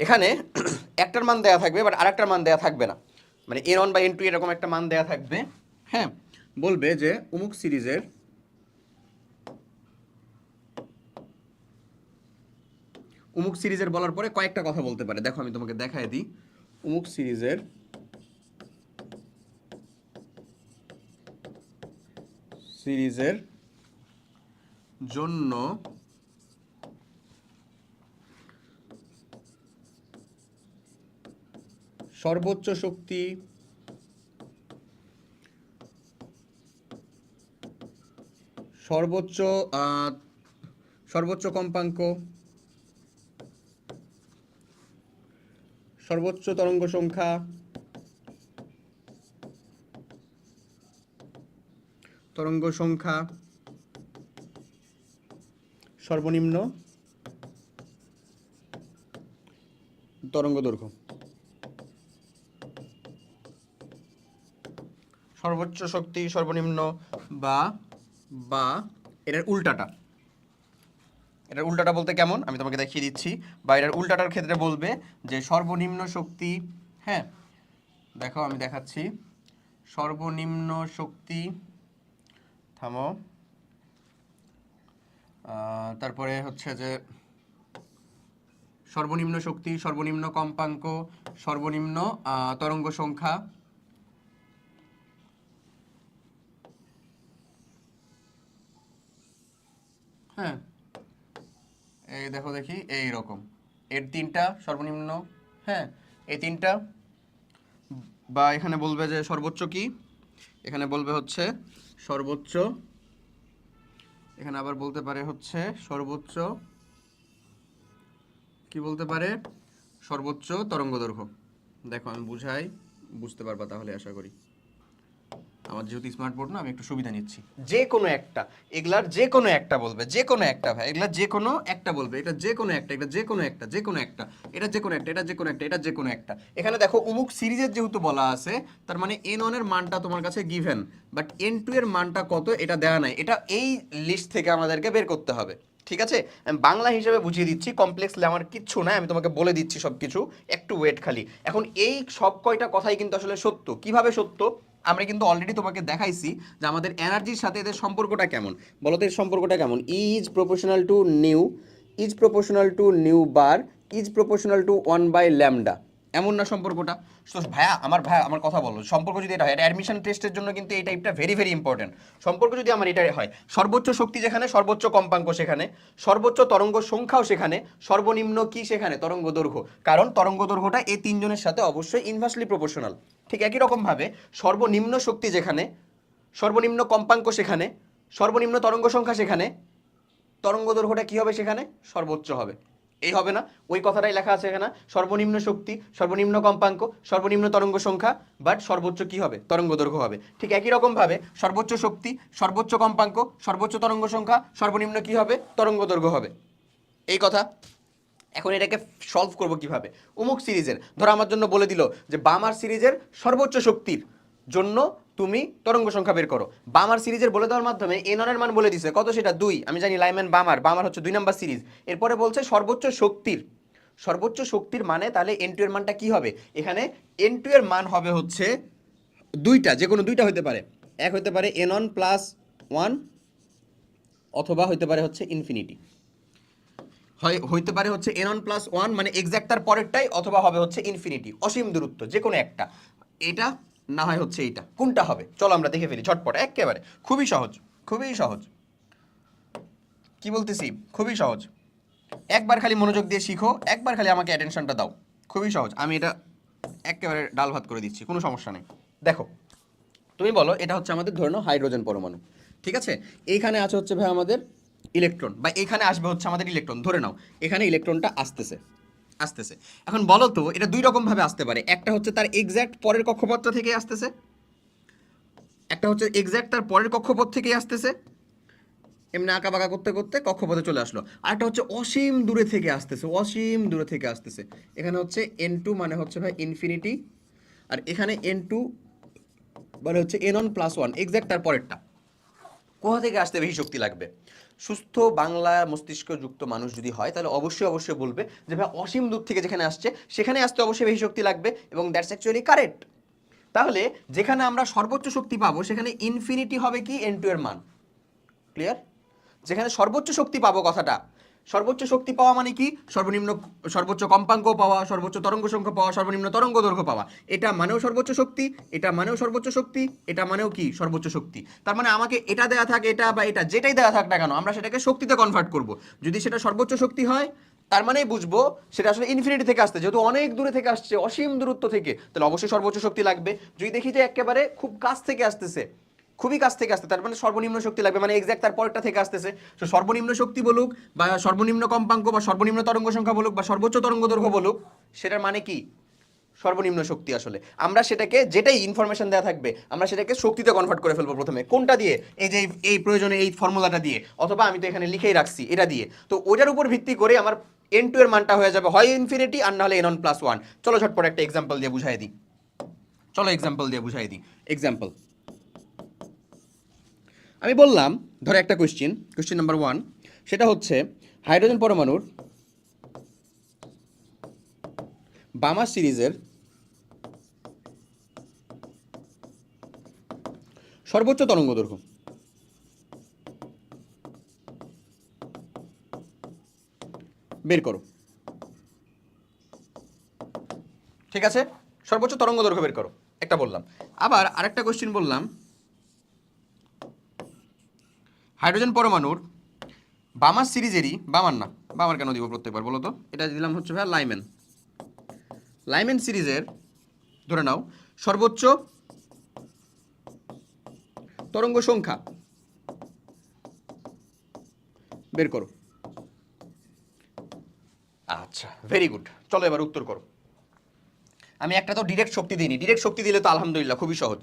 এখানে একটার মান দেয়া থাকবে বাট আরেকটার মান দেয়া থাকবে না, মানে n1 বা n2 এরকম একটা মান দেয়া থাকবে। হ্যাঁ, বলবে যে অমুক সিরিজের বলার পরে কয়েকটা কথা বলতে পারে। দেখো আমি তোমাকে দেখায় দিই। অমুক সিরিজের জন্য সর্বোচ্চ শক্তি, সর্বোচ্চ কম্পাঙ্ক, সর্বোচ্চ তরঙ্গ সংখ্যা, সর্বনিম্ন তরঙ্গ দৈর্ঘ্য, সর্বোচ্চ শক্তি, সর্বনিম্ন বা বা এটার উল্টাটা। এটার উল্টাটা বলতে কেমন আমি তোমাকে দেখিয়ে দিচ্ছি। বা এটার উল্টাটার ক্ষেত্রে বলবে যে সর্বনিম্ন শক্তি, হ্যাঁ দেখো আমি দেখাচ্ছি, সর্বনিম্ন শক্তি, থামো, তারপরে হচ্ছে যে সর্বনিম্ন শক্তি, সর্বনিম্ন কম্পাঙ্ক, সর্বনিম্ন তরঙ্গ সংখ্যা, হ্যাঁ এই দেখো দেখি এই রকম এর তিনটা সর্বনিম্ন, হ্যাঁ এই তিনটা। বা এখানে বলবে যে সর্বোচ্চ কি, এখানে বলবে হচ্ছে সর্বোচ্চ, এখানে আবার বলতে পারে হচ্ছে সর্বোচ্চ কি বলতে পারে, সর্বোচ্চ তরঙ্গ দৈর্ঘ্য। দেখো আমি বুঝাই, বুঝতে পারবা তাহলে আশা করি। আমার যেহেতু স্মার্ট বোর্ড না, আমি একটু সুবিধা নিচ্ছি। যে কোনো একটা, এগুলার যে কোনো একটা বলবে, যে কোনো একটা ভাই, এগুলার যে কোনো একটা বলবে, এটা যে কোনো একটা, এটা যে কোনো একটা, যে কোনো একটা, এটা যে কোনো একটা, এটা যে কোনো একটা, এটা যে কোনো একটা। এখানে দেখো অমুক সিরিজের যেহেতু বলা আছে, তার মানে n1 এর মানটা তোমার কাছে গিভেন, বাট n2 এর মানটা কত এটা দেওয়া নাই। এটা এই লিস্ট থেকে আমাদেরকে বের করতে হবে। ঠিক আছে, আমি বাংলা হিসেবে বুঝিয়ে দিচ্ছি, কমপ্লেক্সলি আমার কিচ্ছু নাই, আমি তোমাকে বলে দিচ্ছি সব কিছু, একটু ওয়েট খালি। এখন এই সব কয়টা কথাই কিন্তু আসলে সত্য। কিভাবে সত্য, আমরা কিন্তু অলরেডি তোমাকে দেখাইছি যে আমাদের এনার্জির সাথে এদের সম্পর্কটা কেমন। বলো তো এর সম্পর্কটা কেমন। Is proportional to nu, is proportional to nu bar, is proportional to 1/λ, এমন না সম্পর্কটা? তো ভাইয়া আমার কথা বলো, সম্পর্ক যদি এটা হয়, এটা অ্যাডমিশন টেস্টের জন্য কিন্তু এই টাইপটা ভেরি ভেরি ইম্পর্টেন্ট। সম্পর্ক যদি আমার এটা হয়, সর্বোচ্চ শক্তি যেখানে, সর্বোচ্চ কম্পাঙ্ক সেখানে, সর্বোচ্চ তরঙ্গ সংখ্যাও সেখানে, সর্বনিম্ন কি সেখানে, তরঙ্গ দৈর্ঘ্য। কারণ তরঙ্গ দৈর্ঘ্যটা এই তিনজনের সাথে অবশ্যই ইনভার্সলি প্রপোর্শনাল। ঠিক একই রকমভাবে সর্বনিম্ন শক্তি যেখানে, সর্বনিম্ন কম্পাঙ্ক সেখানে, সর্বনিম্ন তরঙ্গ সংখ্যা সেখানে, তরঙ্গ দৈর্ঘ্যটা কি হবে সেখানে, সর্বোচ্চ হবে। এই হবে না, ওই কথাটাই লেখা আছে এখানে, সর্বনিম্ন শক্তি, সর্বনিম্ন কম্পাঙ্ক, সর্বনিম্ন তরঙ্গ সংখ্যা, বাট সর্বোচ্চ কি হবে, তরঙ্গ দৈর্ঘ্য হবে। ঠিক একই রকম ভাবে সর্বোচ্চ শক্তি, সর্বোচ্চ কম্পাঙ্ক, সর্বোচ্চ তরঙ্গ সংখ্যা, সর্বনিম্ন কি হবে, তরঙ্গ দৈর্ঘ্য হবে। এই কথা। এখন এটাকে সলভ করব কিভাবে। অমুক সিরিজের ধরো আমার জন্য বলে দিল যে বামার সিরিজের সর্বোচ্চ শক্তির জন্য তুমি তরঙ্গ সংখ্যা বের করো। বামার সিরিজের বলে দেওয়ার মাধ্যমে n1 এর মান বলে দিছে কত, সেটা 2, আমি জানি লাইম্যান বামার হচ্ছে 2 নাম্বার সিরিজ। এরপরে বলছে সর্বোচ্চ শক্তির মানে তাহলে n2 এর মানটা কি হবে, এখানে n2 এর মান হবে হচ্ছে দুইটা, যে কোনো দুইটা হতে পারে। এক হতে পারে n1 প্লাস 1, অথবা হতে পারে হচ্ছে ইনফিনিটি, হইতে পারে হচ্ছে n1 প্লাস 1 মানে এক্সাক্ট তার পরেরটাই, অথবা হবে হচ্ছে ইনফিনিটি, অসীম দূরত্ব, যে কোনো একটা। এটা না হয় হচ্ছে এইটা, কোনটা হবে চলো আমরা দেখে ফেলি ঝটপট একেবারে। খুবই সহজ, খুবই সহজ। কি বলতেছি, খুবই সহজ। একবার খালি মনোযোগ দিয়ে শিখো, একবার খালি আমাকে অ্যাটেনশনটা দাও। খুবই সহজ, আমি এটা একেবারে ডাল ভাত করে দিচ্ছি, কোনো সমস্যা নেই। দেখো তুমি বলো, এটা হচ্ছে আমাদের ধরে নাও হাইড্রোজেন পরমাণু, ঠিক আছে। এইখানে আছে হচ্ছে ভাই আমাদের ইলেকট্রন, বা এখানে আসবে হচ্ছে আমাদের ইলেকট্রন, ধরে নাও এখানে ইলেকট্রনটা আসতেছে আসতেছে। এখন বলো তো এটা দুই রকম ভাবে আসতে পারে, একটা হচ্ছে তার এক্স্যাক্ট পরের কক্ষপথটা থেকে আসতেছে, একটা হচ্ছে এক্স্যাক্ট তার পরের কক্ষপথ থেকেই আসতেছে, এমনি আঁকা বাঁকা করতে করতে কক্ষপথে চলে আসলো। আর একটা হচ্ছে অসীম দূরে থেকে আসতেছে, অসীম দূরে থেকে আসতেছে। এখানে হচ্ছে n2 মানে হচ্ছে ভাই ইনফিনিটি, আর এখানে n2 মানে হচ্ছে n1 প্লাস 1, এক্স্যাক্ট তার পরেরটা। কোথা থেকে আসতে বেশি শক্তি লাগবে? সুস্থ বাংলা মস্তিষ্কযুক্ত মানুষ যদি হয় তাহলে অবশ্যই বলবে যে ভাই অসীম দূর থেকে যেখানে আসছে সেখানে আসতে অবশ্যই বেশি শক্তি লাগবে, এবং দ্যাটস অ্যাকচুয়ালি কারেক্ট। তাহলে যেখানে আমরা সর্বোচ্চ শক্তি পাবো সেখানে ইনফিনিটি হবে কি n2 এর মান। ক্লিয়ার? যেখানে সর্বোচ্চ শক্তি পাবো, কথাটা সর্বোচ্চ শক্তি পাওয়া মানে কি? সর্বনিম্ন সর্বোচ্চ কম্পাঙ্ক পাওয়া, সর্বোচ্চ তরঙ্গ সংখ্যা পাওয়া, সর্বনিম্ন তরঙ্গ দৈর্ঘ্য পাওয়া। এটা মানেও সর্বোচ্চ শক্তি, এটা মানেও সর্বোচ্চ শক্তি, এটা মানেও কি সর্বোচ্চ শক্তি। তার মানে আমাকে এটা দেয়া থাক, এটা বা এটা যেটাই দেয়া থাক না কেন, আমরা সেটাকে শক্তিতে কনভার্ট করব। যদি সেটা সর্বোচ্চ শক্তি হয় তার মানেই বুঝবো সেটা আসলে ইনফিনিটি থেকে আসছে, যেহেতু অনেক দূরে থেকে আসছে, অসীম দূরত্ব থেকে, তাহলে অবশ্যই সর্বোচ্চ শক্তি লাগবে। যদি দেখি যে একেবারে খুব কাছ থেকে আসতেছে, খুবই কাছ থেকে আসতে, তার মানে সর্বনিম্ন শক্তি লাগবে, মানে এক্সাক্ট তার পরেরটা থেকে আসতেছে। তো সর্বনিম্ন শক্তি বলুক বা সর্বনিম্ন কম্পাঙ্ক বা সর্বনিম্ন তরঙ্গ সংখ্যা বলুক বা সর্বোচ্চ তরঙ্গ দৈর্ঘ্য বলুক, সেটার মানে কি? সর্বনিম্ন শক্তি। আসলে আমরা সেটাকে যেটাই ইনফরমেশন দেওয়া থাকবে আমরা সেটাকে শক্তিতে কনভার্ট করে ফেলবো প্রথমে। কোনটা দিয়ে? এই যে এই প্রয়োজনে এই ফর্মুলাটা দিয়ে, অথবা আমি তো এখানে লিখেই রাখছি এটা দিয়ে। তো ওটার উপর ভিত্তি করে আমার n2 এর মানটা হয়ে যাবে হয় ইনফিনিটি আর না হলে n1+1। চলো ঝটপট একটা এক্সাম্পল দিয়ে বুঝাই দিই। এক্সাম্পল আমি বললাম, ধরো একটা কোশ্চেন নাম্বার 1, সেটা হচ্ছে হাইড্রোজেন পরমাণুর বামা সিরিজের সর্বোচ্চ তরঙ্গ দৈর্ঘ্য বের করো। ঠিক আছে, সর্বোচ্চ তরঙ্গ দৈর্ঘ্য বের করো, একটা বললাম। আবার আরেকটা কোশ্চেন বললাম, হাইড্রোজেন পরমাণুর বামার সিরিজেরই, বামার কেন দিব প্রত্যেকবার বলো তো? এটা দিলাম হচ্ছে ভাই লাইমেন সিরিজের, ধরে নাও, সর্বোচ্চ তরঙ্গ সংখ্যা বের করো। আচ্ছা, ভেরি গুড। চলো এবার উত্তর করো। আমি একটা তো ডিরেক্ট শক্তি দিইনি, ডিরেক্ট শক্তি দিলে তো আলহামদুলিল্লাহ খুবই সহজ।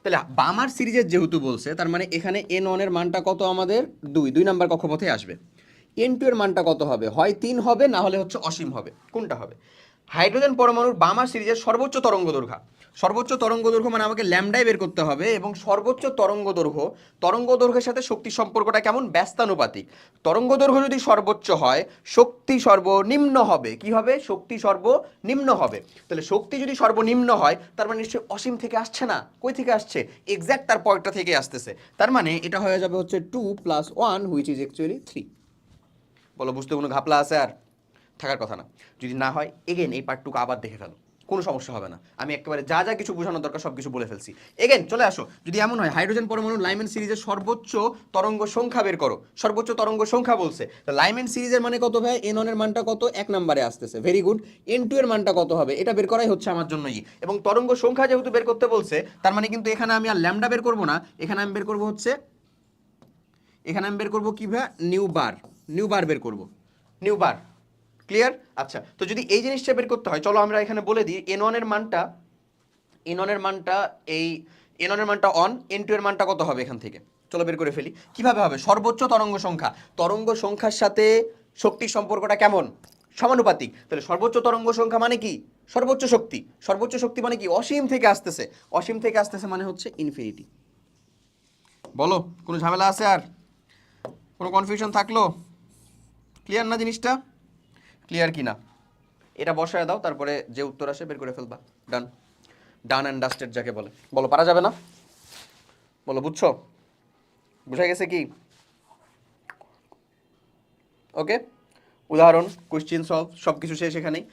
তাহলে বামার সিরিজের যেহেতু বলছে, তার মানে এখানে n1 এর মানটা কত? আমাদের 2 নাম্বার কক্ষপথে আসবে। n2 এর মানটা কত হবে? হয় 3 হবে, না হলে হচ্ছে অসীম হবে। কোনটা হবে? হাইড্রোজেন পরমাণুর বামার সিরিজের সর্বোচ্চ তরঙ্গ দৈর্ঘ্য মানে আমাকে ল্যামডাই বের করতে হবে, এবং সর্বোচ্চ তরঙ্গ দৈর্ঘ্যের সাথে শক্তি সম্পর্কটা কেমন? ব্যস্তানুপাতিক। তরঙ্গ দৈর্ঘ্য যদি সর্বোচ্চ হয়, শক্তি সর্বনিম্ন হবে। কি হবে? শক্তি সর্বনিম্ন হবে। তাহলে শক্তি যদি সর্বনিম্ন হয় তার মানে নিশ্চয়ই অসীম থেকে আসছে না। কই থেকে আসছে? এক্স্যাক্ট তার পয়েন্টটা থেকে আসতেছে। তার মানে এটা হয়ে যাবে হচ্ছে 2 + 1 হুইচ ইজ অ্যাকচুয়ালি 3। বলো, বুঝতে কোনো ঘাপলা আছে? আর থাকার কথা না। যদি না হয় এগেন এই পার্টটুকু আবার দেখে ফেলো, কোনো সমস্যা হবে না। আমি একেবারে যা যা কিছু বোঝানোর দরকার সব কিছু বলে ফেলছি। এগেন চলে আসো। যদি এমন হয় হাইড্রোজেন পরমাণু লাইমেন সিরিজের সর্বোচ্চ তরঙ্গ সংখ্যা বের করো, সর্বোচ্চ তরঙ্গ সংখ্যা বলছে, তো লাইমেন সিরিজের মানে কত ভাই? n1 এর মানটা কত? 1 নম্বরে আসতেছে, ভেরি গুড। n2 এর মানটা কত হবে? এটা বের করাই হচ্ছে আমার জন্য এবং তরঙ্গ সংখ্যা যেহেতু বের করতে বলছে, তার মানে কিন্তু এখানে আমি আর ল্যামডা বের করবো না, এখানে আমি বের করবো হচ্ছে, কি ভাই? নিউ বার বের করবো, নিউ বার। ক্লিয়ার? আচ্ছা, তো যদি এই জিনিসটা বের করতে হয়, চলো আমরা এখানে বলে দিই n1 এর মানটা এই n1 এর মানটা অন, n2 এর মানটা কত হবে এখান থেকে? চলো বের করে ফেলি। কিভাবে হবে? সর্বোচ্চ তরঙ্গ সংখ্যার সাথে শক্তির সম্পর্কটা কেমন? সমানুপাতিক। তাহলে সর্বোচ্চ তরঙ্গ সংখ্যা মানে কি? সর্বোচ্চ শক্তি মানে কি? অসীম থেকে আসতেছে মানে হচ্ছে ইনফিনিটি। বলো, কোনো ঝামেলা আছে? আর কোনো কনফিউশন থাকলো? ক্লিয়ার না জিনিসটা? ক্লিয়ার কি না এটা বসায় দাও, তারপরে যে উত্তর আসে বের করে ফেলবা। ডান অ্যান্ড ডাস্টেড যাকে বলে। বলো, পারা যাবে না? বলো, বুঝছো? বুঝা গেছে কি? ওকে, উদাহরণ, কোশ্চেন সলভ, সব কিছু শেষ এখানেই।